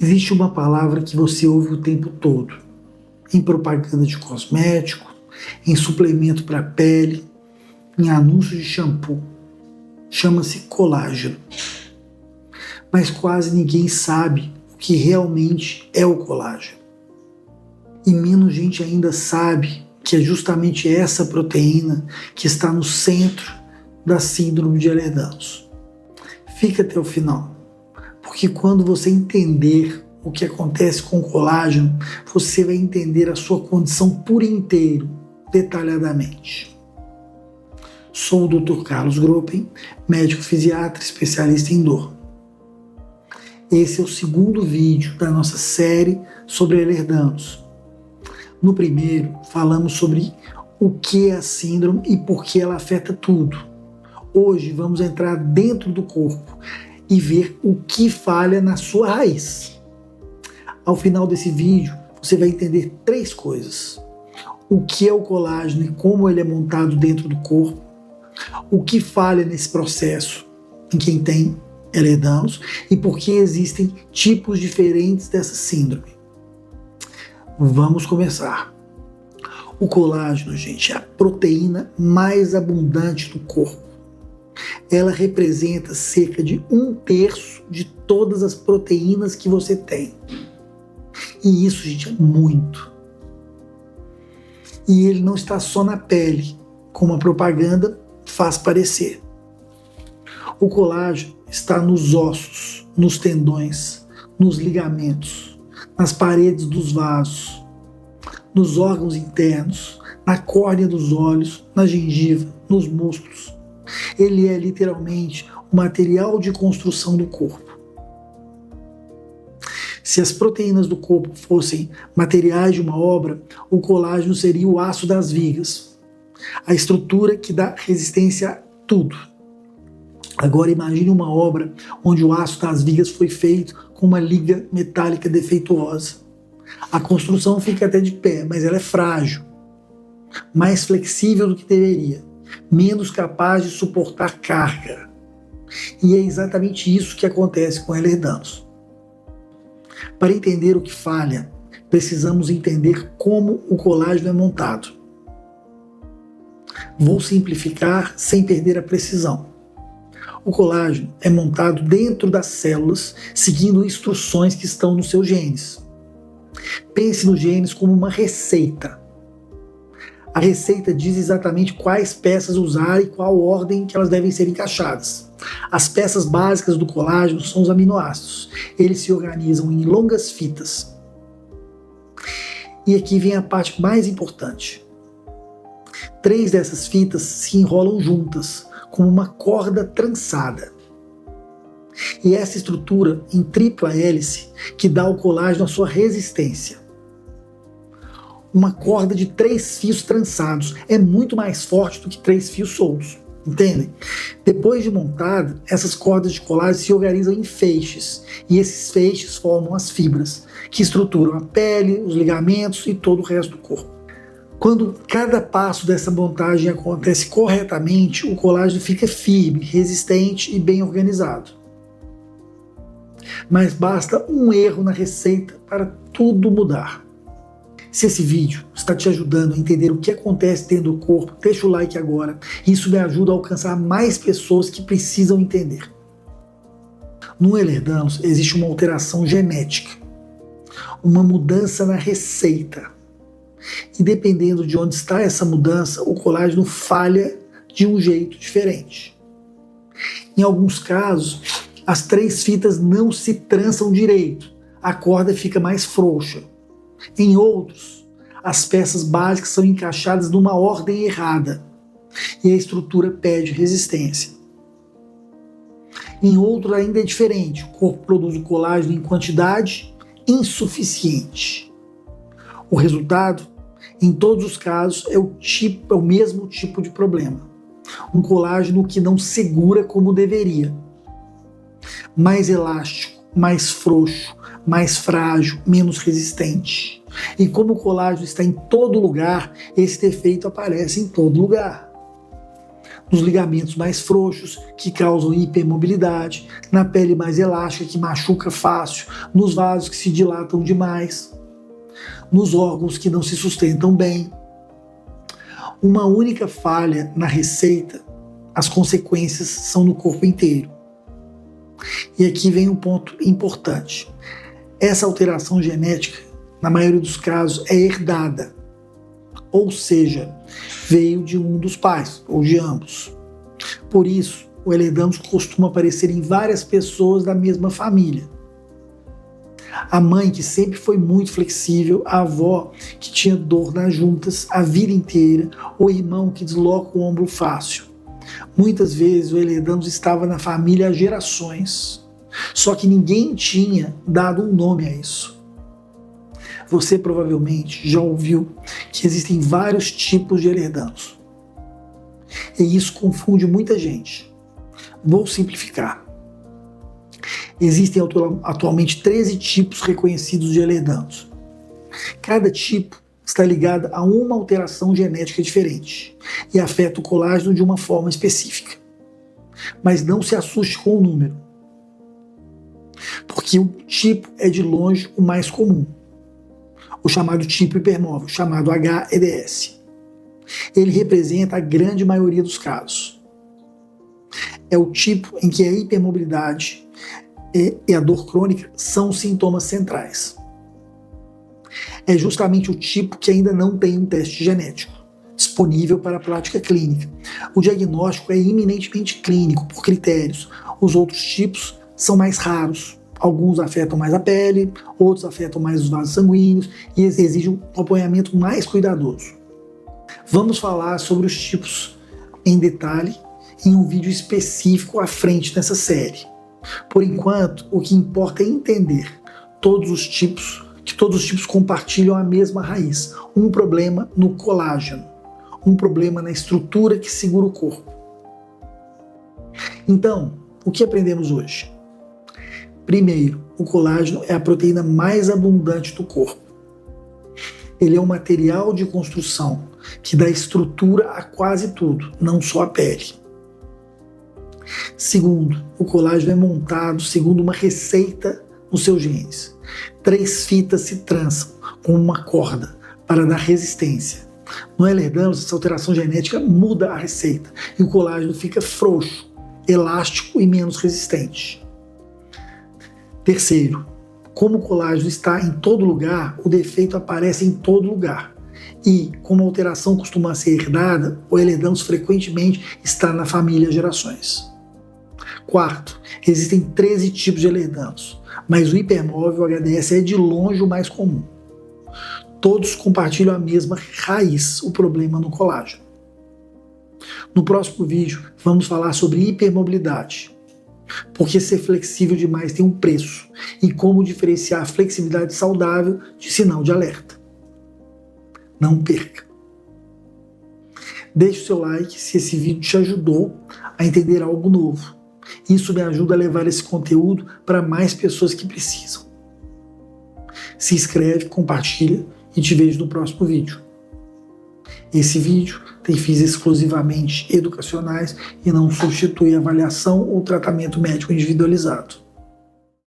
Existe uma palavra que você ouve o tempo todo, em propaganda de cosmético, em suplemento para pele, em anúncios de shampoo. Chama-se colágeno. Mas quase ninguém sabe o que realmente é o colágeno. E menos gente ainda sabe que é justamente essa proteína que está no centro da síndrome de Ehlers-Danlos. Fica até o final, porque quando você entender o que acontece com o colágeno, você vai entender a sua condição por inteiro, detalhadamente. Sou o Dr. Carlos Gropen, médico fisiatra, especialista em dor. Esse é o segundo vídeo da nossa série sobre Ehlers-Danlos. No primeiro, falamos sobre o que é a síndrome e por que ela afeta tudo. Hoje vamos entrar dentro do corpo e ver o que falha na sua raiz. Ao final desse vídeo, você vai entender 3 coisas. O que é o colágeno e como ele é montado dentro do corpo. O que falha nesse processo em quem tem Ehlers-Danlos e por que existem tipos diferentes dessa síndrome. Vamos começar. O colágeno, gente, é a proteína mais abundante do corpo. Ela representa cerca de 1/3 de todas as proteínas que você tem. E isso, gente, é muito. E ele não está só na pele, como a propaganda faz parecer. O colágeno está nos ossos, nos tendões, nos ligamentos, nas paredes dos vasos, nos órgãos internos, na córnea dos olhos, na gengiva, nos músculos. Ele é literalmente o material de construção do corpo. Se as proteínas do corpo fossem materiais de uma obra, o colágeno seria o aço das vigas, a estrutura que dá resistência a tudo. Agora imagine uma obra onde o aço das vigas foi feito com uma liga metálica defeituosa. A construção fica até de pé, mas ela é frágil, mais flexível do que deveria, menos capaz de suportar carga. E é exatamente isso que acontece com Ehlers-Danlos. Para entender o que falha, precisamos entender como o colágeno é montado. Vou simplificar sem perder a precisão. O colágeno é montado dentro das células, seguindo instruções que estão nos seus genes. Pense nos genes como uma receita. A receita diz exatamente quais peças usar e qual ordem que elas devem ser encaixadas. As peças básicas do colágeno são os aminoácidos. Eles se organizam em longas fitas. E aqui vem a parte mais importante. 3 dessas fitas se enrolam juntas, como uma corda trançada. E essa estrutura em tripla hélice que dá ao colágeno a sua resistência. Uma corda de 3 fios trançados é muito mais forte do que 3 fios soltos, entendem? Depois de montada, essas cordas de colágeno se organizam em feixes, e esses feixes formam as fibras, que estruturam a pele, os ligamentos e todo o resto do corpo. Quando cada passo dessa montagem acontece corretamente, o colágeno fica firme, resistente e bem organizado. Mas basta um erro na receita para tudo mudar. Se esse vídeo está te ajudando a entender o que acontece dentro do corpo, deixa o like agora. Isso me ajuda a alcançar mais pessoas que precisam entender. No Ehlers-Danlos existe uma alteração genética, uma mudança na receita. E dependendo de onde está essa mudança, o colágeno falha de um jeito diferente. Em alguns casos, as 3 fitas não se trançam direito, a corda fica mais frouxa. Em outros, as peças básicas são encaixadas numa ordem errada e a estrutura perde resistência. Em outros ainda é diferente, o corpo produz o colágeno em quantidade insuficiente. O resultado, em todos os casos, é o mesmo tipo de problema. Um colágeno que não segura como deveria. Mais elástico, mais frouxo, mais frágil, menos resistente. E como o colágeno está em todo lugar, esse defeito aparece em todo lugar. nos ligamentos mais frouxos, que causam hipermobilidade, na pele mais elástica, que machuca fácil, nos vasos que se dilatam demais, nos órgãos que não se sustentam bem. Uma única falha na receita, as consequências são no corpo inteiro. E aqui vem um ponto importante. Essa alteração genética, na maioria dos casos, é herdada. Ou seja, veio de um dos pais, ou de ambos. Por isso, o ehlers-Danlos costuma aparecer em várias pessoas da mesma família. A mãe, que sempre foi muito flexível, a avó, que tinha dor nas juntas a vida inteira, o irmão que desloca o ombro fácil. Muitas vezes o ehlers-Danlos estava na família há gerações, só que ninguém tinha dado um nome a isso. Você provavelmente já ouviu que existem vários tipos de ehlers-Danlos. E isso confunde muita gente. Vou simplificar. Existem atualmente 13 tipos reconhecidos de ehlers-Danlos. Cada tipo está ligado a uma alteração genética diferente e afeta o colágeno de uma forma específica. Mas não se assuste com o número, porque o tipo é de longe o mais comum, o chamado tipo hipermóvel, chamado HEDS. Ele representa a grande maioria dos casos. É o tipo em que a hipermobilidade e a dor crônica são os sintomas centrais. É justamente o tipo que ainda não tem um teste genético disponível para a prática clínica. O diagnóstico é eminentemente clínico, por critérios. Os outros tipos são mais raros. Alguns afetam mais a pele, outros afetam mais os vasos sanguíneos e exigem um acompanhamento mais cuidadoso. Vamos falar sobre os tipos em detalhe em um vídeo específico à frente nessa série. Por enquanto, o que importa é entender que todos os tipos compartilham a mesma raiz, um problema no colágeno, um problema na estrutura que segura o corpo. Então, o que aprendemos hoje? Primeiro, o colágeno é a proteína mais abundante do corpo. Ele é um material de construção que dá estrutura a quase tudo, não só a pele. Segundo, o colágeno é montado segundo uma receita nos seus genes. 3 fitas se trançam com uma corda para dar resistência. No ehlers-Danlos, essa alteração genética muda a receita e o colágeno fica frouxo, elástico e menos resistente. Terceiro, como o colágeno está em todo lugar, o defeito aparece em todo lugar. E, como a alteração costuma ser herdada, o ehlers-Danlos frequentemente está na família há gerações. Quarto, existem 13 tipos de ehlers-Danlos, mas o hipermóvel HDS é de longe o mais comum. Todos compartilham a mesma raiz, o problema no colágeno. No próximo vídeo, vamos falar sobre hipermobilidade, porque ser flexível demais tem um preço, e como diferenciar a flexibilidade saudável de sinal de alerta. Não perca! Deixe o seu like se esse vídeo te ajudou a entender algo novo. Isso me ajuda a levar esse conteúdo para mais pessoas que precisam. Se inscreve, compartilha e te vejo no próximo vídeo. Esse vídeo tem fins exclusivamente educacionais e não substitui avaliação ou tratamento médico individualizado.